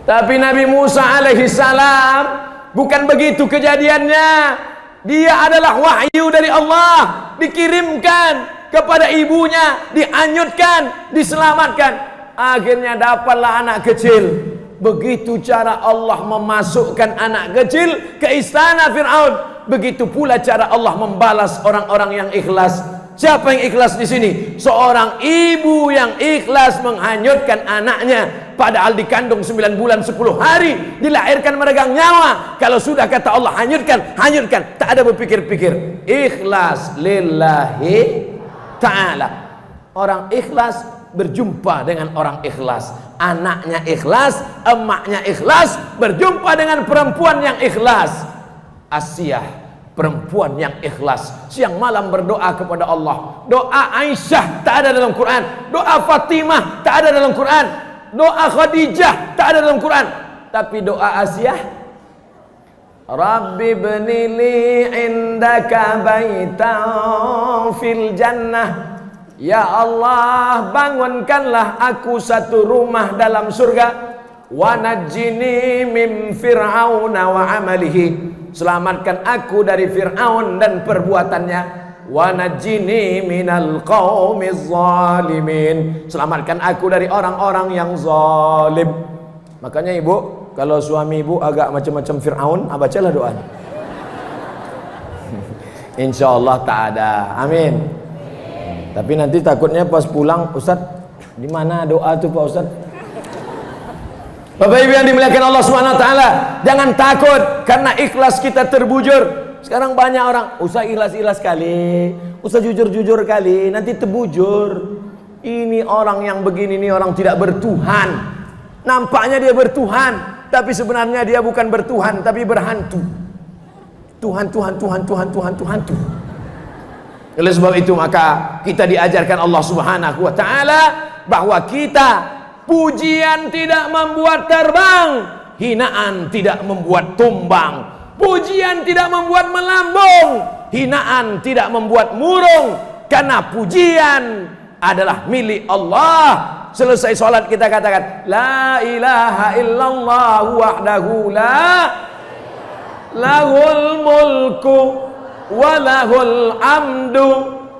Tapi Nabi Musa alaihi salam bukan begitu kejadiannya. Dia adalah wahyu dari Allah, dikirimkan kepada ibunya, dihanyutkan, diselamatkan. Akhirnya dapatlah anak kecil. Begitu cara Allah memasukkan anak kecil ke istana Fir'aun. Begitu pula cara Allah membalas orang-orang yang ikhlas. Siapa yang ikhlas di sini? Seorang ibu yang ikhlas menghanyutkan anaknya, padahal dikandung 9 bulan 10 hari, dilahirkan meregang nyawa. Kalau sudah kata Allah hanyutkan, hanyutkan, tak ada berpikir-pikir. Ikhlas lillahi ta'ala. Orang ikhlas berjumpa dengan orang ikhlas. Anaknya ikhlas, emaknya ikhlas, berjumpa dengan perempuan yang ikhlas. Asiyah, perempuan yang ikhlas, siang malam berdoa kepada Allah. Doa Aisyah tak ada dalam Quran, doa Fatimah tak ada dalam Quran, doa Khadijah tak ada dalam Quran. Tapi doa Asiyah, Rabbi bnili indaka baitan fil jannah. Ya Allah, bangunkanlah aku satu rumah dalam surga. Wa najjini min fir'auna wa amalihi. Selamatkan aku dari Fir'aun dan perbuatannya. Wa najjini minal qaumiz zalimin. Selamatkan aku dari orang-orang yang zalim. Makanya ibu, kalau suami ibu agak macam-macam Fir'aun, bacalah doanya. Insyaallah tak ada. Amin. Tapi nanti takutnya pas pulang, Ustaz, di mana doa tuh Pak Ustaz? Bapak Ibu yang dimuliakan Allah Subhanahu wa taala, jangan takut karena ikhlas kita terbujur. Sekarang banyak orang, Ustaz ikhlas-ikhlas kali, Ustaz jujur-jujur kali, nanti terbujur. Ini orang yang begini, ini orang tidak bertuhan. Nampaknya dia bertuhan, tapi sebenarnya dia bukan bertuhan, tapi berhantu. Tuhan. Oleh sebab itu maka kita diajarkan Allah Subhanahu wa taala bahwa kita, pujian tidak membuat terbang, hinaan tidak membuat tumbang. Pujian tidak membuat melambung, hinaan tidak membuat murung. Karena pujian adalah milik Allah. Selesai sholat kita katakan la ilaha illallah wahdahu la lahul mulku walahul amdu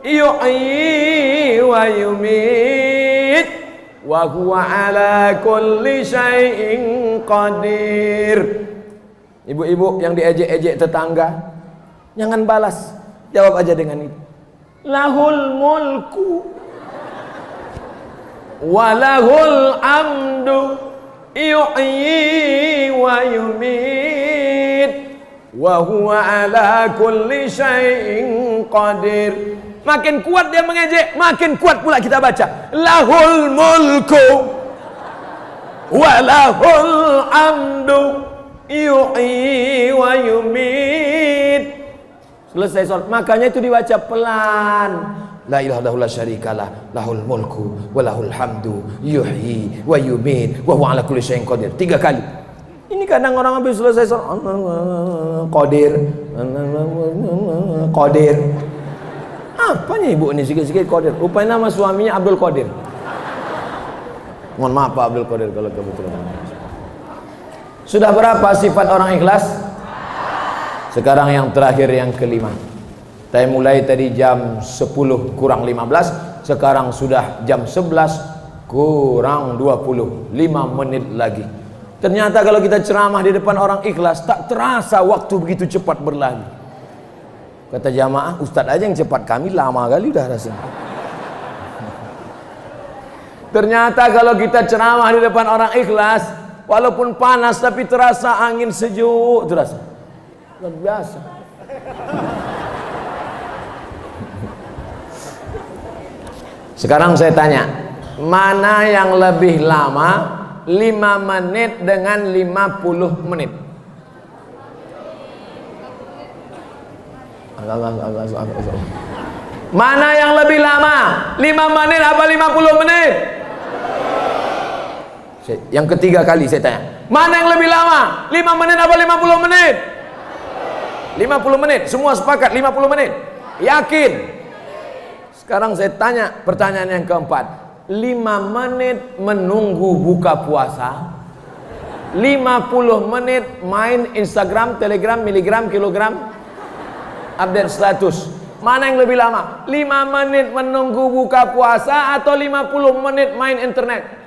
yuhyi wa yumit wa huwa ala kulli syai'in qadir. Ibu-ibu yang diejek-ejek tetangga, jangan balas, jawab aja dengan itu. Lahul mulku walahul amdu yuhyi wa yumit wa huwa ala kulli syai'in qadir. Makin kuat dia mengejek, makin kuat pula kita baca lahul mulku walahul amdu yuhyi wa yumit. Selesai sholat, makanya itu dibaca pelan. La ilaha illallah syarikalah, lahul mulku walahul hamdu yuhyi wa yumit wa huwa ala kulli syai'in qadir. 3 kali. Ini kadang orang habis selesai sholat Qadir. Apanya ibu ini sikit-sikit Qadir? Rupanya nama suaminya Abdul Qadir. Mohon maaf Pak Abdul Qadir kalau kebetulan. Sudah berapa sifat orang ikhlas? Sekarang yang terakhir, yang kelima. Saya mulai tadi jam 10 kurang 15, sekarang sudah jam 11 kurang 20, 5 menit lagi. Ternyata kalau kita ceramah di depan orang ikhlas, tak terasa waktu begitu cepat berlalu. Kata jamaah, ustadz aja yang cepat, kami lama kali udah rasanya. Ternyata kalau kita ceramah di depan orang ikhlas, walaupun panas tapi terasa angin sejuk, terasa luar biasa. Sekarang saya tanya, mana yang lebih lama 5 menit dengan 50 menit? Mana yang lebih lama? 5 menit apa 50 menit? Yang ketiga kali saya tanya, mana yang lebih lama? 5 menit apa 50 menit? 50 menit. Semua sepakat 50 menit? Yakin? Sekarang saya tanya pertanyaan yang keempat, 5 menit menunggu buka puasa, 50 menit main Instagram, Telegram, miligram, kilogram, update status. Mana yang lebih lama? 5 menit menunggu buka puasa atau 50 menit main internet?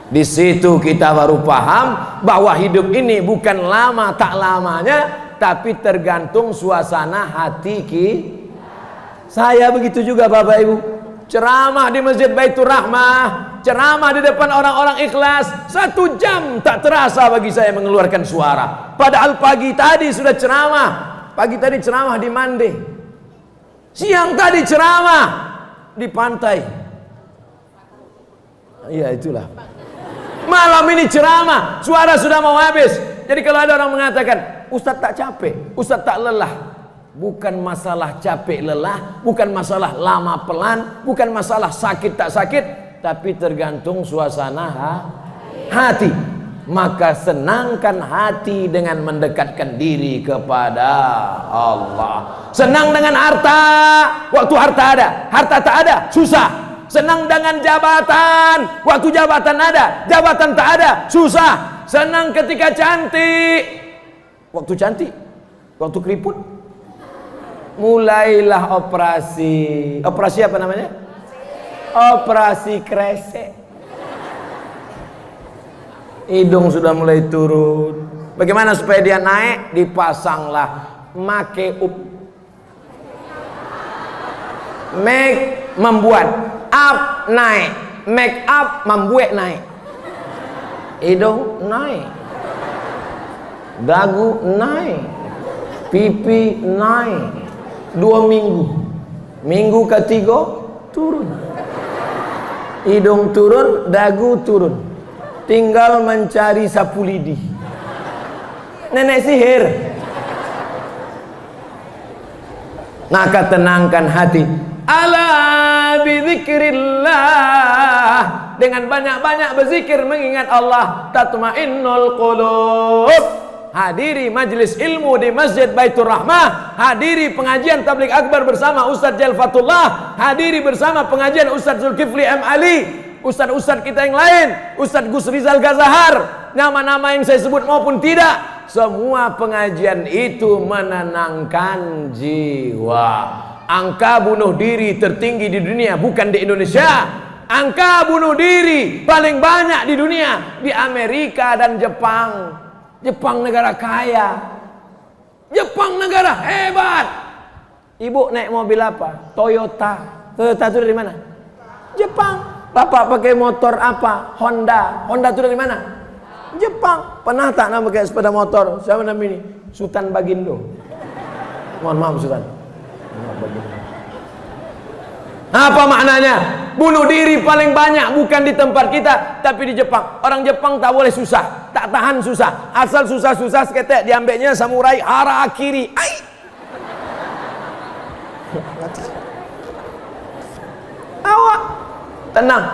Di situ kita baru paham bahwa hidup ini bukan lama tak lamanya, tapi tergantung suasana hati saya. Begitu juga Bapak Ibu, ceramah di Masjid Baitur Rahmah, ceramah di depan orang-orang ikhlas, 1 jam tak terasa bagi saya mengeluarkan suara. Padahal pagi tadi sudah ceramah, pagi tadi ceramah di Mande, siang tadi ceramah di pantai. Iya itulah. Malam ini ceramah, suara sudah mau habis. Jadi kalau ada orang mengatakan, Ustadz tak capek, Ustadz tak lelah, bukan masalah capek lelah, bukan masalah lama pelan, bukan masalah sakit tak sakit, tapi tergantung suasana hati. Maka senangkan hati dengan mendekatkan diri kepada Allah. Senang dengan harta, waktu harta ada, harta tak ada, susah. Senang dengan jabatan, waktu jabatan ada, jabatan tak ada, susah. Senang ketika cantik, waktu cantik, waktu keriput, mulailah operasi. Operasi apa namanya? Operasi kresek. Hidung sudah mulai turun. Bagaimana supaya dia naik? Dipasanglah make up. Make membuat, up naik, make up membuat naik. Hidung naik, dagu naik, pipi naik. 2 minggu, minggu ketiga turun, hidung turun, dagu turun, tinggal mencari sapu lidi. Nenek sihir. Maka tenangkan hati. Ala bizikrillah, dengan banyak-banyak berzikir mengingat Allah, tatmainnul qulub. Hadiri majlis ilmu di Masjid Baitur Rahmah, hadiri pengajian tabligh akbar bersama Ustadz Jalfatullah, hadiri bersama pengajian Ustadz Zulkifli M. Ali, Ustadz-ustadz kita yang lain, Ustadz Gus Rizal Gazahar, nama-nama yang saya sebut maupun tidak, semua pengajian itu menenangkan jiwa. Angka bunuh diri tertinggi di dunia bukan di Indonesia. Angka bunuh diri paling banyak di dunia di Amerika dan Jepang. Jepang negara kaya, Jepang negara hebat. Ibu naik mobil apa? Toyota. Toyota itu dari mana? Jepang. Bapak pakai motor apa? Honda. Honda itu dari mana? Jepang. Pernah tak nama pakai sepeda motor? Siapa nama ini? Sultan Bagindo. Mohon maaf Sultan. Apa maknanya? Bunuh diri paling banyak bukan di tempat kita, tapi di Jepang. Orang Jepang tak boleh susah, tak tahan susah. Asal susah-susah seketek diambilnya samurai harakiri. Ai. Awak tenang.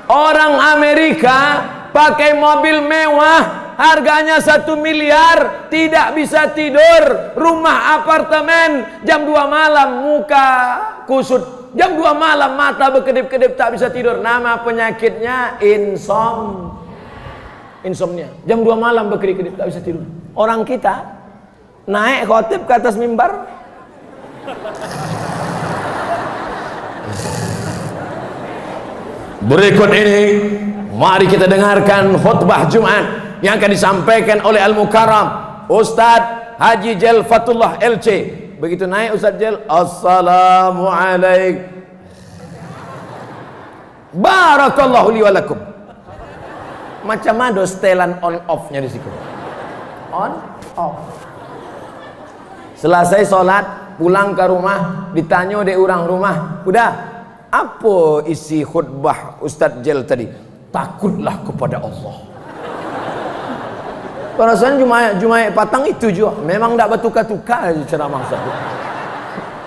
Orang Amerika pakai mobil mewah, harganya 1 miliar, tidak bisa tidur, rumah apartemen, jam 2 malam muka kusut, jam 2 malam mata berkedip-kedip tak bisa tidur. Nama penyakitnya insomnia. Jam 2 malam berkedip-kedip tak bisa tidur. Orang kita naik khotib ke atas mimbar, Berikut ini mari kita dengarkan khutbah Jumat yang akan disampaikan oleh Al-Mukarram Ustadz Haji Jel Fatullah LC. Begitu naik Ustadz Jel, Assalamualaikum, barakallahu li walakum. Macam mana setelan on off nya di situ? On off. Selesai sholat, pulang ke rumah, ditanya oleh orang rumah, udah, apa isi khutbah Ustadz Jel tadi? Takutlah kepada Allah. Perasaan Jumaat patang itu juga, memang tidak bertukar-tukar ceramah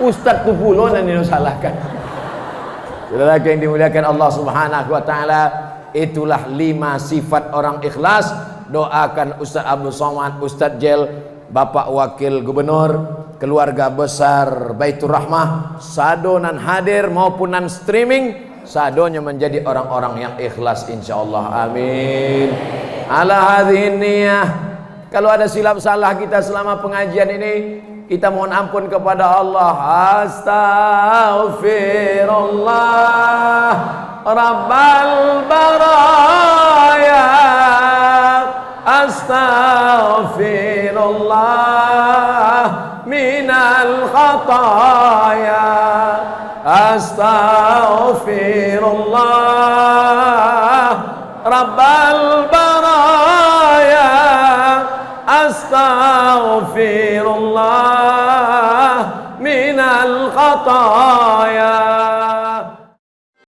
Ustadz tu pula yang disalahkan. Saudara yang dimuliakan Allah Subhanahu wa taala, itulah 5 sifat orang ikhlas. Doakan Ustadz Abdul Somad, Ustadz Jel, Bapak Wakil Gubernur, keluarga besar Baitur Rahmah, sadonan hadir maupun non streaming, sadonya menjadi orang-orang yang ikhlas insyaallah. Amin. Ala hadhihi niyah. Kalau ada silap salah kita selama pengajian ini, kita mohon ampun kepada Allah. Astaghfirullah Rabbal baraya, astaghfirullah minal khataya, astaghfirullah Rabbal baraya, astaghfirullah minal khataya.